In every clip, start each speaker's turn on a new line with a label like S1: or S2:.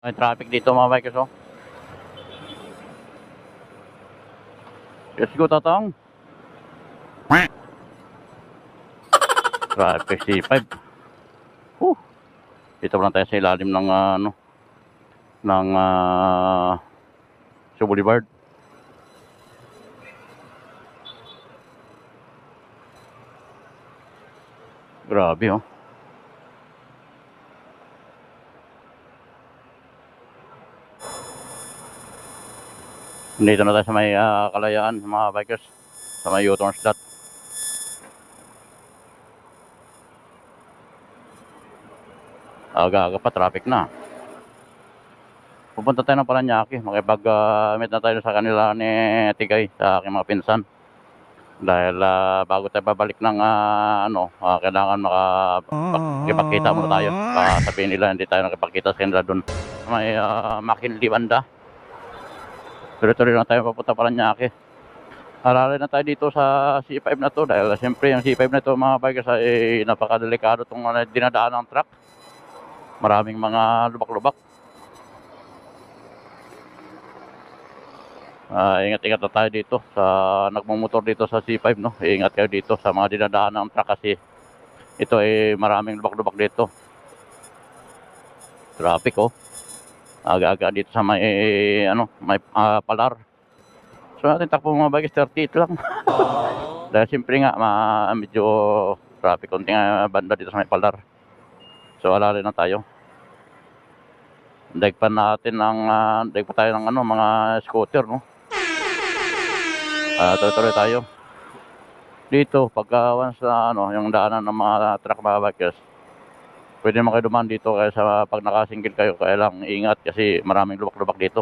S1: May traffic dito mga bikers, oh. Let's go, Tatang. Traffic C5. Dito lang tayo sa ilalim ng ano, ng Shaw Boulevard. Grabe, oh. Dito na tayo sa may Kalayaan mga bikers, sa may U-turn slot. Aga-aga pa, traffic na. Pupunta tayo ng Paranaque, makipag-meet na tayo sa kanila ni Tigay, sa aking mga pinsan. Dahil bago tayo babalik ng kailangan makipagkita muna tayo. Sabihin nila hindi tayo nakipagkita sa kanila doon sa may McKinley banda. Tuloy-tuloy lang tayo papunta Paranaque. Aralin na tayo dito sa C5 na to dahil siyempre yung C5 na to mga bikers ay napakadelikado itong dinadaan ng truck. Maraming mga lubak-lubak. Ingat-ingat na tayo dito sa nagmumotor dito sa C5, no. Ingat kayo dito sa mga dinadaan ng truck kasi ito ay maraming lubak-lubak dito. Traffic, oh. Aga-aga dito sa may may palar. So natin takbo mga bikers 38 lang. Dahil siyempre nga medyo traffic konti nga banda dito sa may palar. So alalay na tayo. Daig pa tayo ng mga scooter, no. Tuloy-tuloy tayo. Dito pagka once yung daanan ng mga truck mga bikers, pwede naman kayo dumaan dito kaysa pag nakasingkil kayo, kaya lang ingat kasi maraming lubak-lubak dito.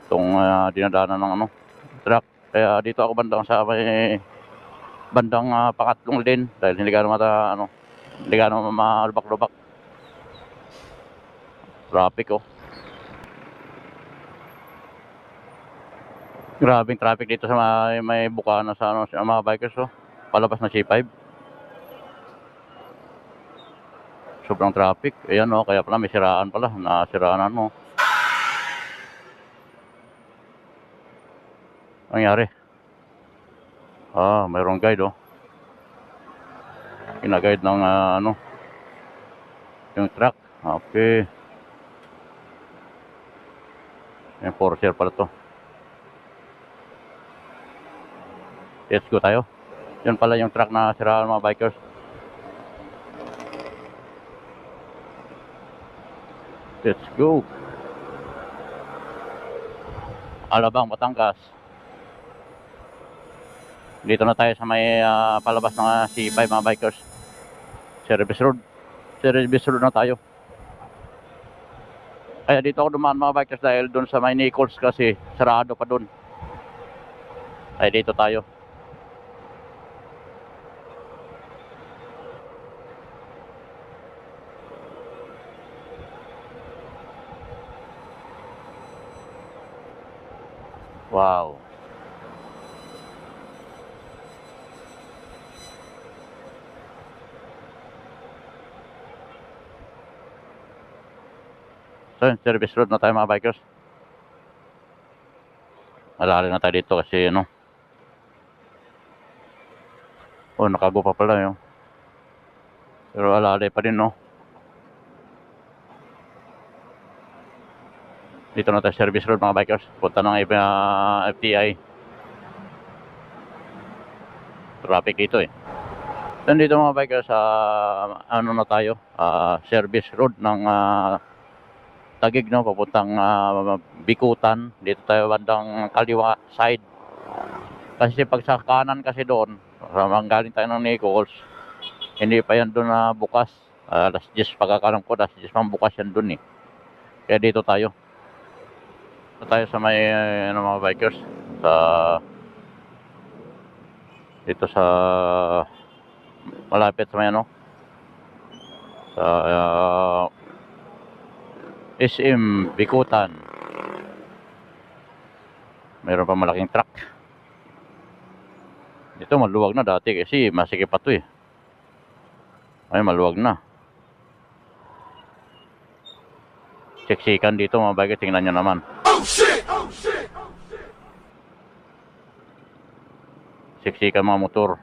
S1: Itong dinadaanan ng truck. Kaya dito ako bandang sa may bandang pangatlong lane dahil hindi gano'n malubak-lubak. Traffic, oh. Grabing traffic dito sa may bukana sa mga bikers, oh. Palabas na C5. Sobrang traffic. Ayan, oh, kaya pala may siraan pala. Nasiraanan mo. Ang nangyari? Mayroong guide, oh. Kina-guide ng yung truck. Okay. Yung Porsche pala to. Let's go tayo. Yun pala yung truck na siraan mga bikers. Let's go. Alabang, Batangas. Dito na tayo sa may palabas ng C5 mga bikers. Service road. Service road na tayo. Kaya dito ako dumaan mga bikers dahil doon sa may Nichols kasi sarado pa doon. Ay dito tayo. Wow. So, service road na tayo mga bikers. Alala na tayo dito kasi nakago pa pala yun. Pero alalay pa din, no. Dito na tayo service road mga bikers. Punta ng FTI. Traffic dito, eh. Nandito mga bikers sa na tayo, service road ng Taguig, no, papuntang Bikutan. Dito tayo bandang kaliwa side. Kasi pag sa kanan kasi doon, galing tayo ng Nichols, hindi pa yan doon na bukas. Alas 10 pagkakalam ko, alas 10 pang bukas yan doon, eh. Kaya dito tayo. Dito tayo sa may mga bikers. Dito sa malapit sa may sa SM Bikutan. Mayroon pa malaking truck. Dito maluwag na dati kasi masikip pa to, eh. Ay, maluwag na. Siksikan dito mga bikers, tingnan nyo naman. Siksikan mga motor.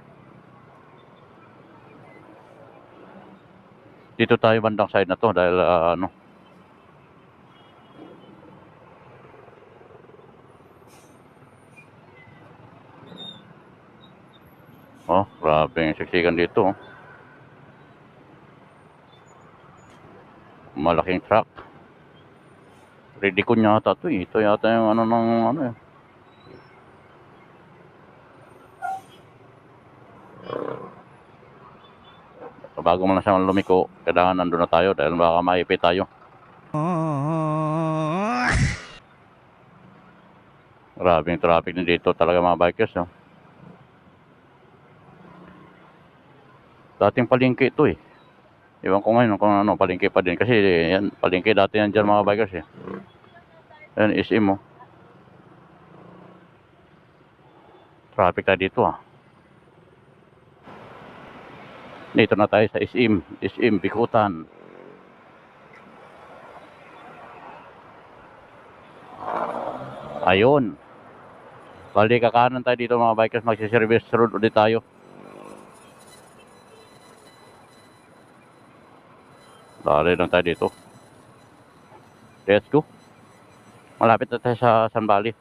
S1: Dito tayo bandang side na to dahil ano. Oh, grabe yung siksikan dito. Oh. Malaking truck. Ready ko yata to eh. Ito yata yung ano ng ano eh. Bago mo na siya lumiko, kailangan nandun na tayo dahil baka maipit tayo. Grabe yung traffic na dito talaga mga bikers. No? Dating palengke ito eh. Iwan ko ngayon kung ano, palengke pa din. Kasi yan, palengke dati yan dyan mga bikers eh. Yan, SM mo. Traffic tayo dito ah. Dito na tayo sa SM Bikutan. Ayun. Bali kakanan tayo dito mga bikers, magsi-service road ulit tayo. Dali lang tayo dito. Let's go. Malapit na tayo sa San Valley.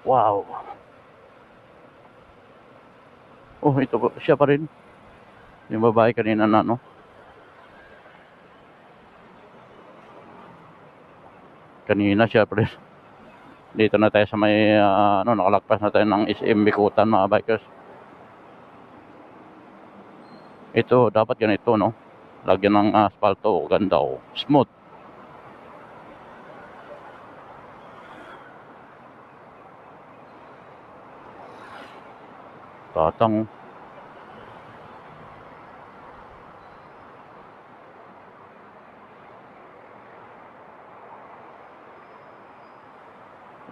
S1: Wow. Oh, ito siya pa rin. Yung babae kanina na, no? Kanina siya pa rin. Dito na tayo sa may, ano, nakalagpas na tayo ng SM Bikutan, mga bikers. Ito, dapat ganito, no? Lagyan ng asfalto, ganda, oh. Smooth. Tatang.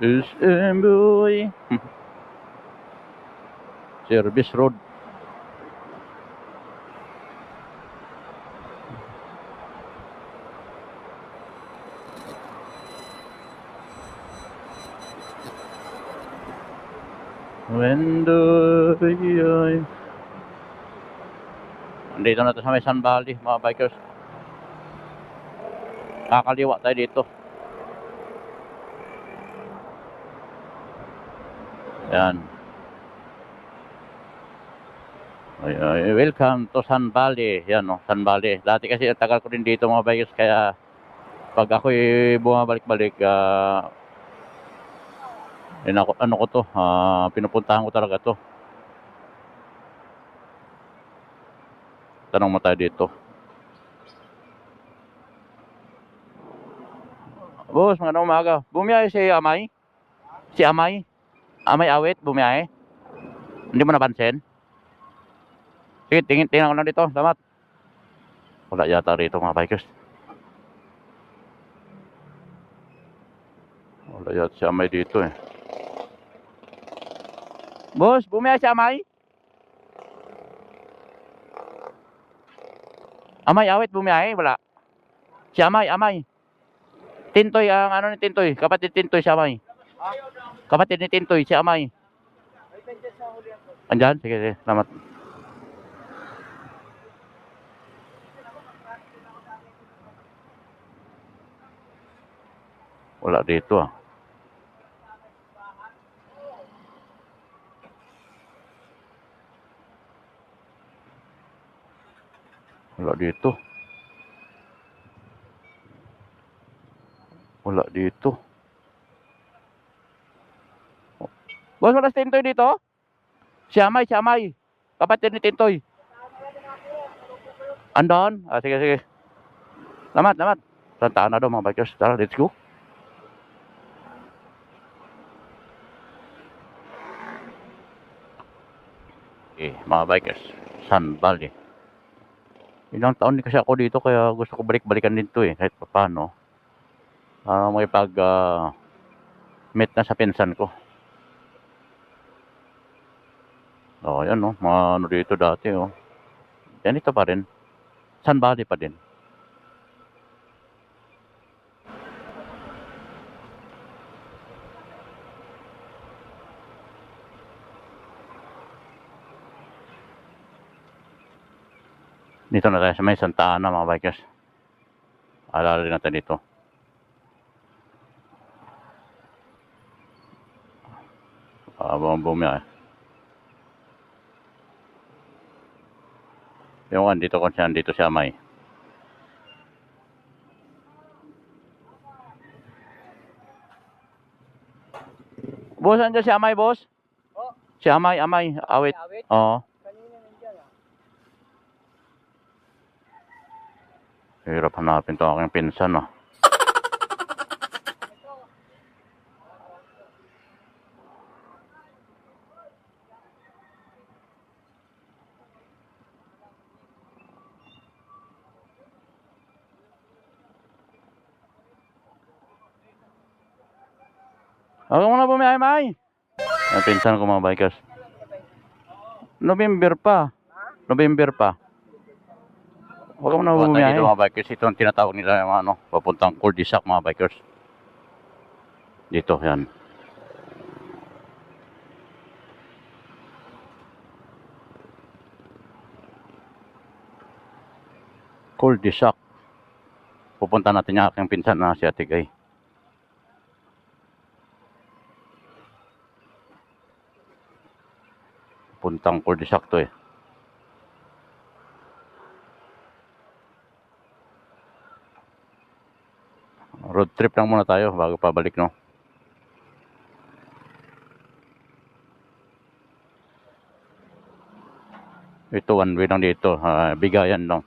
S1: SM boy. Service road. When do I... Andito na tayo sa may San Valley, mga bikers. Kakaliwa tayo dito. Yan. Ay, welcome to San Valley. Yan, no, San Valley. Dati kasi tagal ko din dito mga bikers, kaya pag ako'y bumabalik-balik, ano ko to, pinupuntahan ko talaga to. Tanong mo tayo dito. Boss, magandang umaga. Bumiyahe si Amay? Si Amay? Amay awit, bumiyahe? Hindi mo napansin? Sige, tingnan ko lang dito. Salamat. Wala yata rito mga bikers. Wala yata si Amay dito eh. Boss, bumiyahe si Amay? Amay awit, bumiyahe? Wala. Si Amay. Tintoy, ang ano ni Tintoy. Kapatid Tintoy si Amay. Kapatid ni Tintoy, si Amay. Andyan? Sige, sige. Salamat. Wala dito ah. Wala dito. Wala dito. Boss, wala si Tintoy dito? Si Amay. Kapatid ni Tintoy. Andon? Sige, sige. Salamat. Tantaan na daw mga bikers. Tara, let's go. Okay, mga bikers. San Valley. Ilang taon din kasi ako dito, kaya gusto ko balik-balikan dito eh. Kahit pa paano. Makipag meet na sa pinsan ko. Oh, yan oh. Mga ano dito dati oh. Yan, ito pa rin. Sun Valley pa din. Dito na tayo sa may Santa Ana, mga bikers. Alala rin natin dito. Bumiya. Yung dito kung saan dito siya may. Boss, andyan si Amay, boss?
S2: Oh.
S1: Si Amay, awit.
S2: Awit?
S1: Oo.
S2: Kanina nandiyan ah.
S1: Hirap hanapin to aking pinsan, ah. Huwag mo na bumiyay, May. Ang pinsan ko, mga bikers. November pa. November pa. Huwag mo na bumiyay. Dito, mga bikers. Ito ang tinatawag nila yung papuntang Cul-de-sac, mga bikers. Dito, yan. Cul-de-sac. Pupunta natin yung aking pinsan na si Ate Gay. Puntang Cul-de-sac to eh. Road trip lang muna tayo bago pabalik, no? Ito one way lang dito, bigayan lang.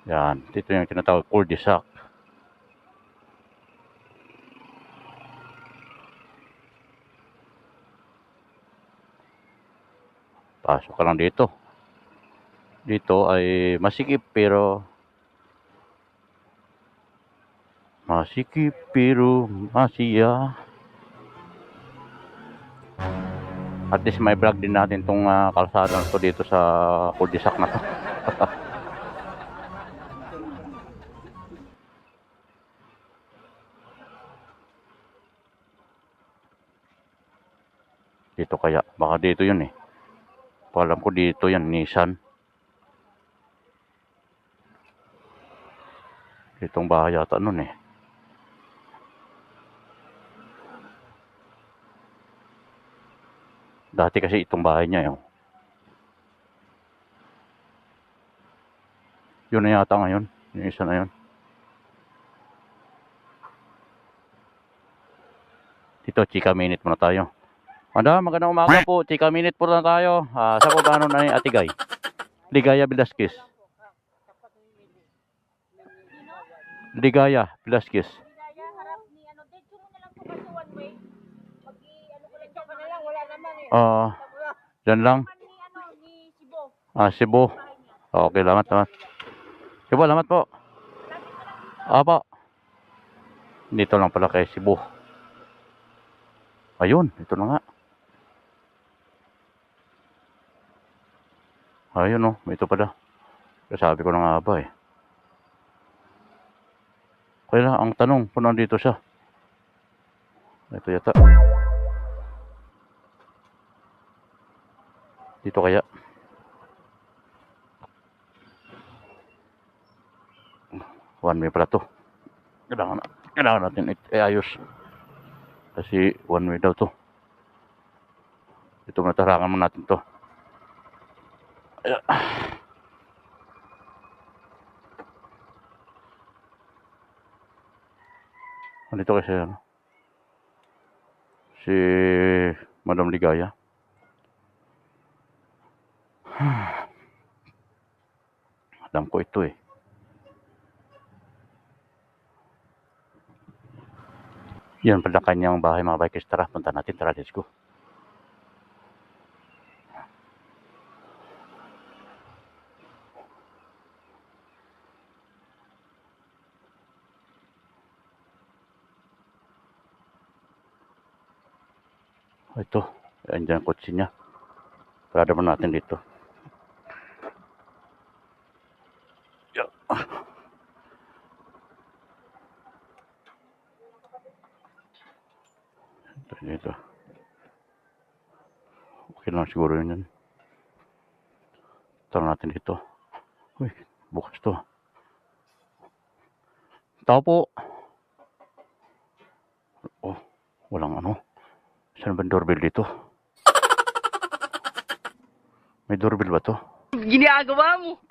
S1: Yan, dito yung tinatawag Cul-de-sac. Pasok ka lang dito. Dito ay masikip pero masaya. At least may vlog din natin tong kalsada na to dito sa Cul-de-sac na to. Dito kaya, baka dito yun eh. Alam ko dito yan, Nissan. Itong bahay yata nun eh. Dati kasi itong bahay niya yun. Yun na yata ngayon. Yung isa na yun. Dito, chika minute muna tayo. Magandang umaga po. Chika minute po na tayo. Sa po ba na ni Ate Gay? Ligaya Velasquez. Ligaya Velasquez.
S3: Ligaya, harap ni ano. Dito mo na lang po kasi one way. Ano ko lang
S2: Ito ka na lang, wala naman eh.
S1: Dyan lang.
S3: ni ano, ni Sibo.
S1: Cebu. Okay, salamat. Cebu, salamat po. Apa. Dito lang pala kay Cebu. Ayun, ito na nga. Ayun oh, ito pala. Sabi ko na nga ba eh. Kaya ang tanong kung nandito siya. Ito yata. Dito kaya. One way pala to. Kailangan natin ayos. Kasi one way daw to. Ito matarangan mo natin to. Dito kasi si Madam Ligaya. Alam ko ito eh. Yan pala kanyang bahay, mga bikers. Tara, punta natin. Tara, let's go. Ito, andyan ang kotse niya. Tara naman natin dito. Dito. Okay lang siguro yun yan. Tara natin dito. Uy, bukas to. Tao po. Oh, walang ano. Saan ba ang doorbell dito? May doorbell ba to?
S4: Ginagawa mo.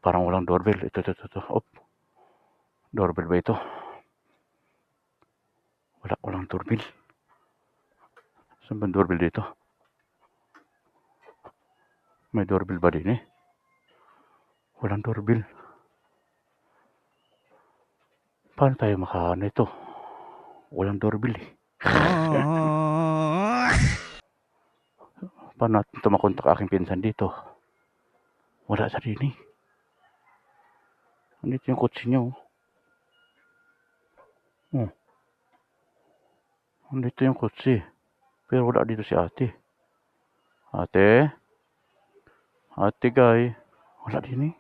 S1: Parang walang doorbell. Ito. Op. Doorbell ba ito? Walang doorbell. Saan ba ang doorbell dito? May doorbell ba din eh? Walang doorbell. Paano tayo makaano ito? Walang doorbell eh. Paano natin ito makontak aking pinsan dito? Wala sa din eh. Andito yung kotse niya oh. Oh. Andito yung kotse. Pero wala dito si ate. Ate? Ate guy? Wala din eh.